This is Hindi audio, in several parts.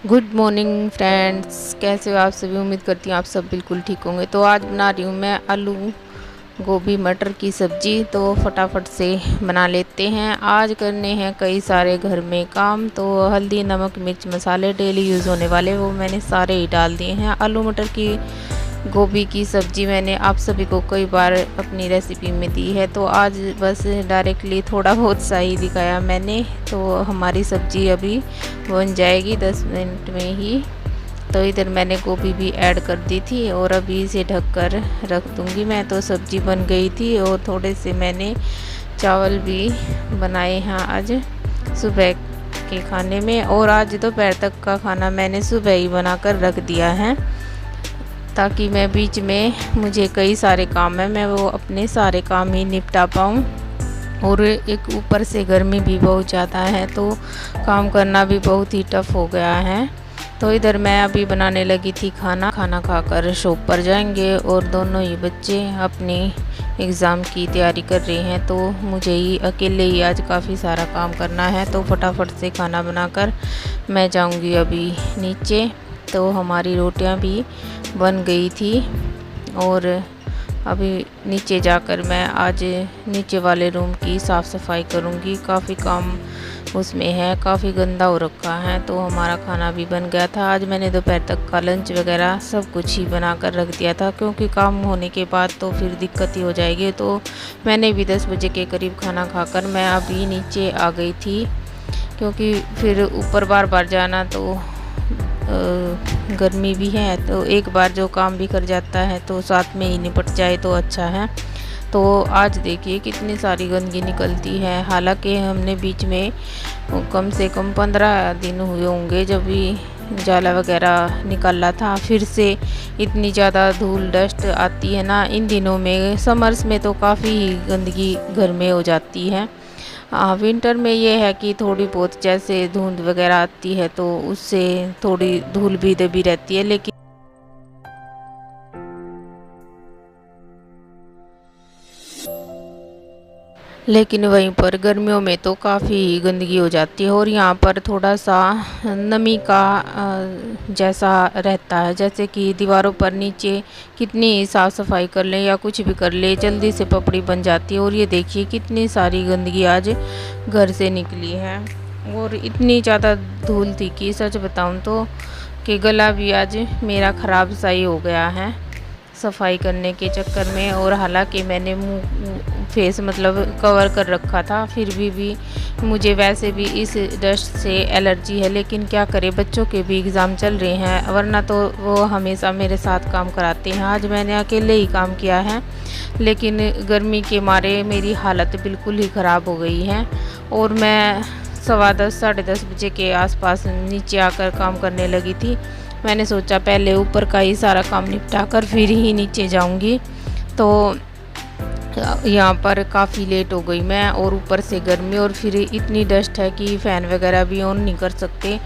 गुड मॉर्निंग फ्रेंड्स, कैसे हो आप सभी। उम्मीद करती हूँ आप सब बिल्कुल ठीक होंगे। तो आज बना रही हूँ मैं आलू गोभी मटर की सब्ज़ी। तो फटाफट से बना लेते हैं। आज करने हैं कई सारे घर में काम। तो हल्दी नमक मिर्च मसाले डेली यूज़ होने वाले वो मैंने सारे ही डाल दिए हैं। आलू मटर की गोभी की सब्ज़ी मैंने आप सभी को कई बार अपनी रेसिपी में दी है, तो आज बस डायरेक्टली थोड़ा बहुत सा ही दिखाया मैंने। तो हमारी सब्ज़ी अभी बन जाएगी 10 मिनट में ही। तो इधर मैंने गोभी भी ऐड कर दी थी और अभी इसे ढक कर रख दूँगी मैं। तो सब्ज़ी बन गई थी और थोड़े से मैंने चावल भी बनाए हैं आज सुबह के खाने में। और आज दोपहर तक का खाना मैंने सुबह ही बनाकर रख दिया है, ताकि मैं बीच में मुझे कई सारे काम है मैं वो अपने सारे काम ही निपटा पाऊँ। और एक ऊपर से गर्मी भी बहुत ज़्यादा है, तो काम करना भी बहुत ही टफ़ हो गया है। तो इधर मैं अभी बनाने लगी थी खाना खाकर शॉप पर जाएंगे और दोनों ही बच्चे अपनी एग्ज़ाम की तैयारी कर रहे हैं। तो मुझे ही अकेले ही आज काफ़ी सारा काम करना है। तो फटाफट से खाना बनाकर मैं जाऊंगी अभी नीचे। तो हमारी रोटियां भी बन गई थी और अभी नीचे जाकर मैं आज नीचे वाले रूम की साफ़ सफाई करूंगी। काफ़ी काम उसमें है, काफ़ी गंदा हो रखा है। तो हमारा खाना भी बन गया था। आज मैंने दोपहर तक का लंच वगैरह सब कुछ ही बना कर रख दिया था, क्योंकि काम होने के बाद तो फिर दिक्कत ही हो जाएगी। तो मैंने भी 10 बजे के करीब खाना खाकर मैं अभी नीचे आ गई थी, क्योंकि फिर ऊपर बार बार जाना तो गर्मी भी है। तो एक बार जो काम भी कर जाता है तो साथ में ही निपट जाए तो अच्छा है। तो आज देखिए कितनी सारी गंदगी निकलती है। हालांकि हमने बीच में कम से कम 15 दिन हुए होंगे जब भी जाला वगैरह निकाला था। फिर से इतनी ज़्यादा धूल डस्ट आती है ना इन दिनों में। समर्स में तो काफ़ी गंदगी घर में हो जाती है। विंटर में ये है कि थोड़ी बहुत जैसे धुंध वगैरह आती है तो उससे थोड़ी धूल भी दबी रहती है, लेकिन वहीं पर गर्मियों में तो काफ़ी गंदगी हो जाती है। और यहाँ पर थोड़ा सा नमी का जैसा रहता है, जैसे कि दीवारों पर नीचे कितनी साफ़ सफाई कर लें या कुछ भी कर ले जल्दी से पपड़ी बन जाती है। और ये देखिए कितनी सारी गंदगी आज घर से निकली है। और इतनी ज़्यादा धूल थी कि सच बताऊँ तो कि गला भी आज मेरा ख़राब सा ही हो गया है सफाई करने के चक्कर में। और हालांकि मैंने मुंह फेस मतलब कवर कर रखा था, फिर भी मुझे वैसे भी इस डस्ट से एलर्जी है। लेकिन क्या करें, बच्चों के भी एग्ज़ाम चल रहे हैं, वरना तो वो हमेशा मेरे साथ काम कराते हैं। आज मैंने अकेले ही काम किया है, लेकिन गर्मी के मारे मेरी हालत बिल्कुल ही ख़राब हो गई है। और मैं 10:15 साढ़े 10 बजे के आसपास नीचे आकर काम करने लगी थी। मैंने सोचा पहले ऊपर का ही सारा काम निपटा कर फिर ही नीचे जाऊंगी। तो यहाँ पर काफ़ी लेट हो गई मैं, और ऊपर से गर्मी और फिर इतनी डस्ट है कि फ़ैन वगैरह भी ऑन नहीं कर सकते।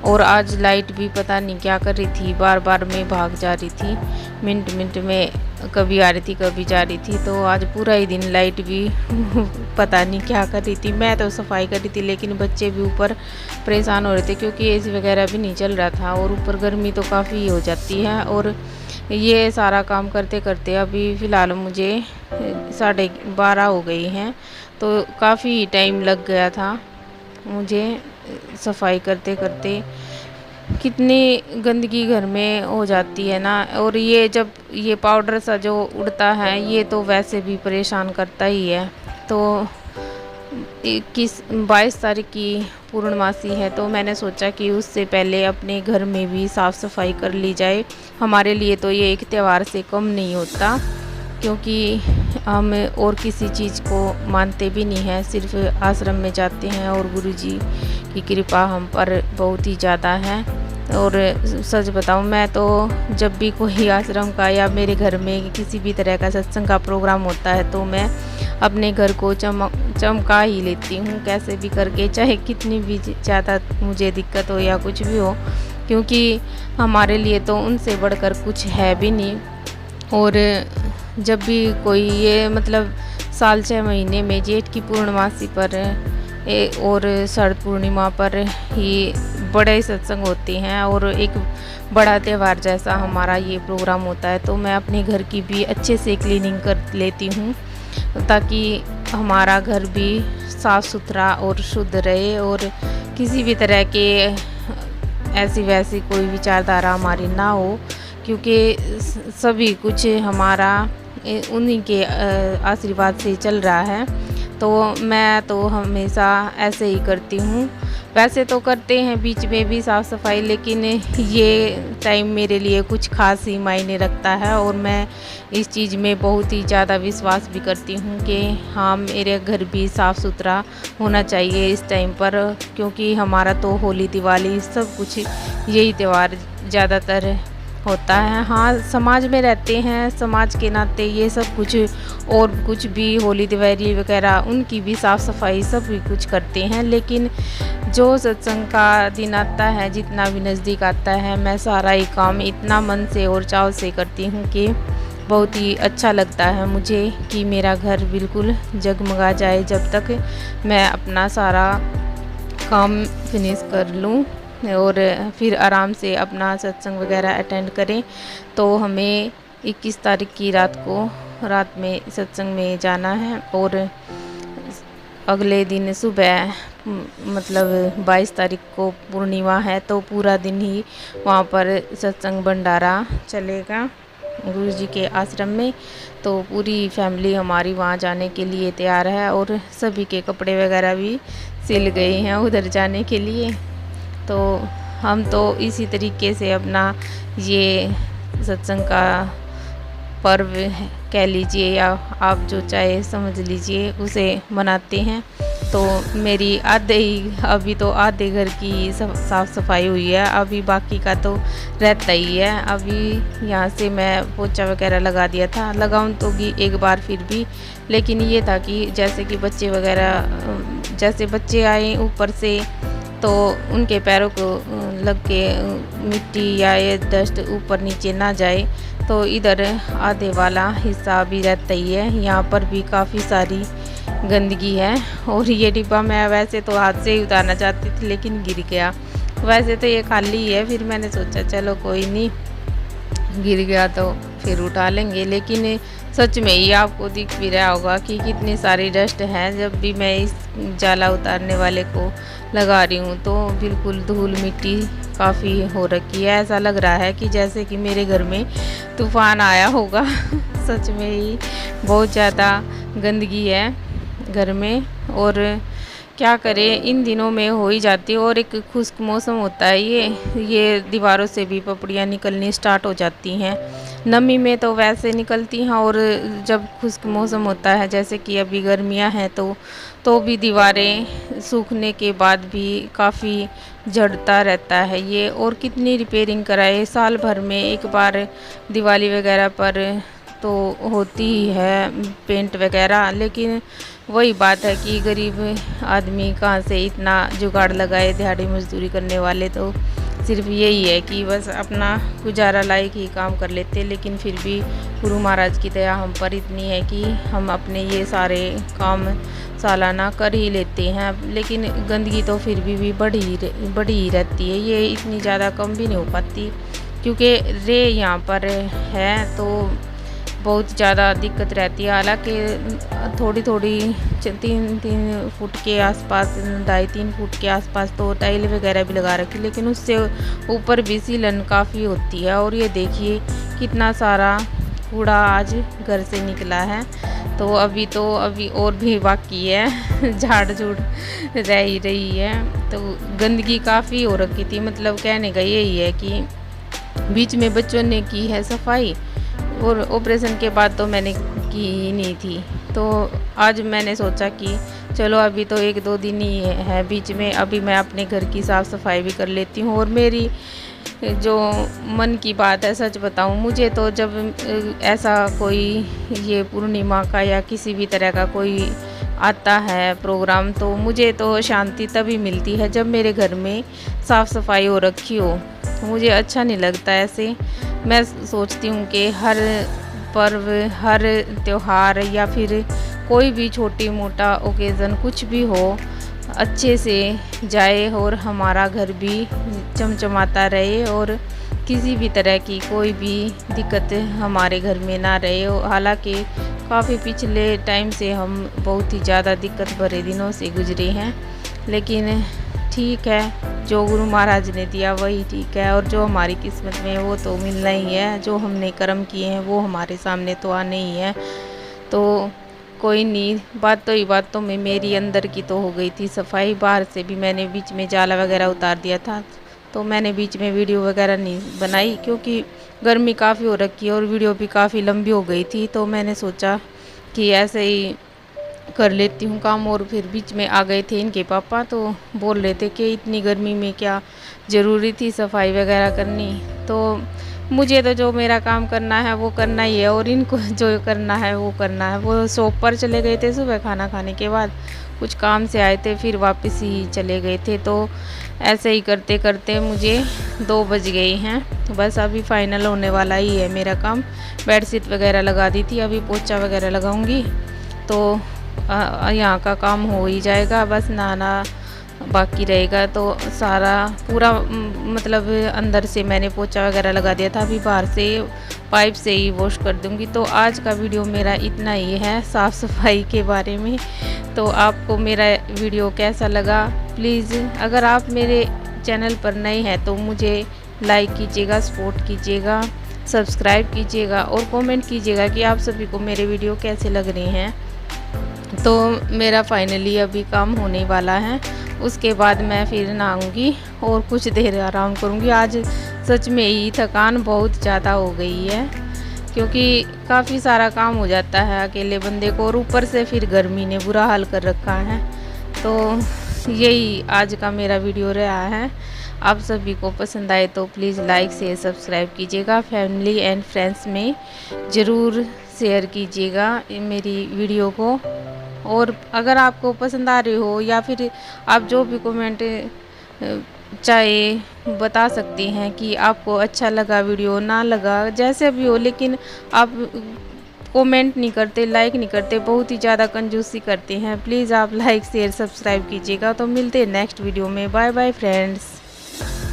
और आज लाइट भी पता नहीं क्या कर रही थी, बार बार में भाग जा रही थी, मिनट मिनट में कभी आ रही थी कभी जा रही थी। तो आज पूरा ही दिन लाइट भी पता नहीं क्या कर रही थी। मैं तो सफाई कर रही थी, लेकिन बच्चे भी ऊपर परेशान हो रहे थे, क्योंकि एसी वगैरह भी नहीं चल रहा था और ऊपर गर्मी तो काफ़ी हो जाती है। और ये सारा काम करते करते अभी फ़िलहाल मुझे 12:30 हो गई हैं। तो काफ़ी टाइम लग गया था मुझे सफाई करते करते। कितनी गंदगी घर में हो जाती है ना। और ये जब ये पाउडर सा जो उड़ता है ये तो वैसे भी परेशान करता ही है। तो 22 तारीख की पूर्णमासी है, तो मैंने सोचा कि उससे पहले अपने घर में भी साफ़ सफाई कर ली जाए। हमारे लिए तो ये एक त्यौहार से कम नहीं होता, क्योंकि हम और किसी चीज़ को मानते भी नहीं हैं, सिर्फ आश्रम में जाते हैं और गुरुजी की कृपा हम पर बहुत ही ज़्यादा है। और सच बताऊं, मैं तो जब भी कोई आश्रम का या मेरे घर में किसी भी तरह का सत्संग का प्रोग्राम होता है तो मैं अपने घर को चमका ही लेती हूँ कैसे भी करके, चाहे कितनी भी ज़्यादा मुझे दिक्कत हो या कुछ भी हो, क्योंकि हमारे लिए तो उनसे बढ़कर कुछ है भी नहीं। और जब भी कोई ये मतलब साल 6 महीने में जेठ की पूर्णमासी पर और शरद पूर्णिमा पर ही बड़े सत्संग होते हैं और एक बड़ा त्यौहार जैसा हमारा ये प्रोग्राम होता है, तो मैं अपने घर की भी अच्छे से क्लीनिंग कर लेती हूँ ताकि हमारा घर भी साफ़ सुथरा और शुद्ध रहे और किसी भी तरह के ऐसी वैसी कोई विचारधारा हमारी ना हो, क्योंकि सभी कुछ हमारा उन्हीं के आशीर्वाद से चल रहा है। तो मैं तो हमेशा ऐसे ही करती हूँ। वैसे तो करते हैं बीच में भी साफ़ सफाई, लेकिन ये टाइम मेरे लिए कुछ ख़ास ही मायने रखता है और मैं इस चीज़ में बहुत ही ज़्यादा विश्वास भी करती हूँ कि हाँ, मेरे घर भी साफ़ सुथरा होना चाहिए इस टाइम पर, क्योंकि हमारा तो होली दिवाली सब कुछ यही त्यौहार ज़्यादातर होता है। हाँ, समाज में रहते हैं, समाज के नाते ये सब कुछ और कुछ भी होली दिवाली वगैरह उनकी भी साफ़ सफाई सब भी कुछ करते हैं, लेकिन जो सत्संग का दिन आता है, जितना भी नज़दीक आता है, मैं सारा ही काम इतना मन से और चाव से करती हूँ कि बहुत ही अच्छा लगता है मुझे कि मेरा घर बिल्कुल जगमगा जाए जब तक मैं अपना सारा काम फिनिश कर लूँ और फिर आराम से अपना सत्संग वगैरह अटेंड करें। तो हमें 21 तारीख की रात में सत्संग में जाना है और अगले दिन सुबह मतलब 22 तारीख को पूर्णिमा है, तो पूरा दिन ही वहाँ पर सत्संग भंडारा चलेगा गुरु जी के आश्रम में। तो पूरी फैमिली हमारी वहाँ जाने के लिए तैयार है और सभी के कपड़े वगैरह भी सिल गए हैं उधर जाने के लिए। तो हम तो इसी तरीके से अपना ये सत्संग का पर्व कह लीजिए या आप जो चाहे समझ लीजिए, उसे मनाते हैं। तो मेरी अभी तो आधे घर की साफ़ सफाई हुई है, अभी बाकी का तो रहता ही है। अभी यहाँ से मैं पोछा वगैरह लगा दिया था, लगाऊं तो एक बार फिर भी, लेकिन ये था कि जैसे कि बच्चे वगैरह जैसे बच्चे आए ऊपर से तो उनके पैरों को लग के मिट्टी या ये डस्ट ऊपर नीचे ना जाए, तो इधर आधे वाला हिस्सा भी रहता ही है। यहाँ पर भी काफ़ी सारी गंदगी है और ये डिब्बा मैं वैसे तो हाथ से ही उतारना चाहती थी लेकिन गिर गया। वैसे तो ये खाली है, फिर मैंने सोचा चलो कोई नहीं, गिर गया तो फिर उठा लेंगे। लेकिन सच में ही आपको दिख भी रहा होगा कि कितनी सारी डस्ट है। जब भी मैं इस जाला उतारने वाले को लगा रही हूँ तो बिल्कुल धूल मिट्टी काफ़ी हो रखी है। ऐसा लग रहा है कि जैसे कि मेरे घर में तूफ़ान आया होगा। सच में ही बहुत ज़्यादा गंदगी है घर में, और क्या करें, इन दिनों में हो ही जाती है। और एक खुश्क मौसम होता है, ये दीवारों से भी पपड़ियाँ निकलनी स्टार्ट हो जाती हैं। नमी में तो वैसे निकलती हैं, और जब खुश्क मौसम होता है जैसे कि अभी गर्मियां हैं तो भी दीवारें सूखने के बाद भी काफ़ी झड़ता रहता है ये। और कितनी रिपेयरिंग कराए, साल भर में एक बार दिवाली वगैरह पर तो होती ही है पेंट वगैरह, लेकिन वही बात है कि गरीब आदमी कहाँ से इतना जुगाड़ लगाए, दिहाड़ी मजदूरी करने वाले तो सिर्फ यही है कि बस अपना गुजारा लायक ही काम कर लेते। लेकिन फिर भी गुरु महाराज की दया हम पर इतनी है कि हम अपने ये सारे काम सालाना कर ही लेते हैं। लेकिन गंदगी तो फिर भी बढ़ी ही रहती है, ये इतनी ज़्यादा कम भी नहीं हो पाती, क्योंकि रे यहाँ पर है तो बहुत ज़्यादा दिक्कत रहती है। हालांकि थोड़ी 3 फुट के आसपास, 2.5-3 फुट के आसपास तो टाइल वगैरह भी लगा रखी, लेकिन उससे ऊपर भी सीलन काफ़ी होती है। और ये देखिए कितना सारा कूड़ा आज घर से निकला है। तो अभी और भी बाकी है, झाड़ झूड़ रह ही रही है। तो गंदगी काफ़ी हो रखी थी, मतलब कहने का यही है कि बीच में बच्चों ने की है सफाई, और ऑपरेशन के बाद तो मैंने की ही नहीं थी। तो आज मैंने सोचा कि चलो अभी तो 1-2 दिन ही है बीच में, अभी मैं अपने घर की साफ़ सफाई भी कर लेती हूँ। और मेरी जो मन की बात है, सच बताऊँ, मुझे तो जब ऐसा कोई ये पूर्णिमा का या किसी भी तरह का कोई आता है प्रोग्राम, तो मुझे तो शांति तभी मिलती है जब मेरे घर में साफ़ सफाई हो रखी हो। मुझे अच्छा नहीं लगता ऐसे। मैं सोचती हूँ कि हर पर्व, हर त्यौहार या फिर कोई भी छोटी मोटा ओकेज़न कुछ भी हो, अच्छे से जाए और हमारा घर भी चमचमाता रहे और किसी भी तरह की कोई भी दिक्कत हमारे घर में ना रहे। हालांकि काफ़ी पिछले टाइम से हम बहुत ही ज़्यादा दिक्कत भरे दिनों से गुजरे हैं, लेकिन ठीक है, जो गुरु महाराज ने दिया वही ठीक है, और जो हमारी किस्मत में है वो तो मिलना ही है। जो हमने कर्म किए हैं वो हमारे सामने तो आने ही है। तो कोई नहीं, बातों में मेरी अंदर की तो हो गई थी सफाई। बाहर से भी मैंने बीच में जाला वगैरह उतार दिया था, तो मैंने बीच में वीडियो वगैरह नहीं बनाई क्योंकि गर्मी काफ़ी हो रखी है और वीडियो भी काफ़ी लंबी हो गई थी। तो मैंने सोचा कि ऐसे ही कर लेती हूँ काम। और फिर बीच में आ गए थे इनके पापा, तो बोल रहे थे कि इतनी गर्मी में क्या ज़रूरी थी सफाई वगैरह करनी। तो मुझे तो जो मेरा काम करना है वो करना ही है, और इनको जो करना है वो करना है। वो शॉप पर चले गए थे सुबह खाना खाने के बाद, कुछ काम से आए थे, फिर वापस ही चले गए थे। तो ऐसे ही करते करते मुझे 2 बज गए हैं। बस अभी फाइनल होने वाला ही है मेरा काम। बेडशीट वगैरह लगा दी थी, अभी पोछा वगैरह लगाऊंगी तो यहाँ का काम हो ही जाएगा। बस नहाना बाकी रहेगा, तो सारा पूरा मतलब अंदर से मैंने पोछा वगैरह लगा दिया था, अभी बाहर से पाइप से ही वॉश कर दूंगी। तो आज का वीडियो मेरा इतना ही है साफ़ सफाई के बारे में। तो आपको मेरा वीडियो कैसा लगा, प्लीज़ अगर आप मेरे चैनल पर नए हैं तो मुझे लाइक कीजिएगा, सपोर्ट कीजिएगा, सब्सक्राइब कीजिएगा और कमेंट कीजिएगा कि आप सभी को मेरे वीडियो कैसे लग रहे हैं। तो मेरा फाइनली अभी काम होने वाला है, उसके बाद मैं फिर नहाऊंगी और कुछ देर आराम करूंगी। आज सच में ही थकान बहुत ज़्यादा हो गई है क्योंकि काफ़ी सारा काम हो जाता है अकेले बंदे को, और ऊपर से फिर गर्मी ने बुरा हाल कर रखा है। तो यही आज का मेरा वीडियो रहा है। आप सभी को पसंद आए तो प्लीज़ लाइक शेयर सब्सक्राइब कीजिएगा। फैमिली एंड फ्रेंड्स में ज़रूर शेयर कीजिएगा मेरी वीडियो को। और अगर आपको पसंद आ रही हो या फिर आप जो भी कमेंट चाहे बता सकती हैं कि आपको अच्छा लगा वीडियो, ना लगा, जैसे भी हो, लेकिन आप कमेंट नहीं करते, लाइक नहीं करते, बहुत ही ज़्यादा कंजूसी करते हैं। प्लीज़ आप लाइक शेयर सब्सक्राइब कीजिएगा। तो मिलते हैं नेक्स्ट वीडियो में। Bye bye friends.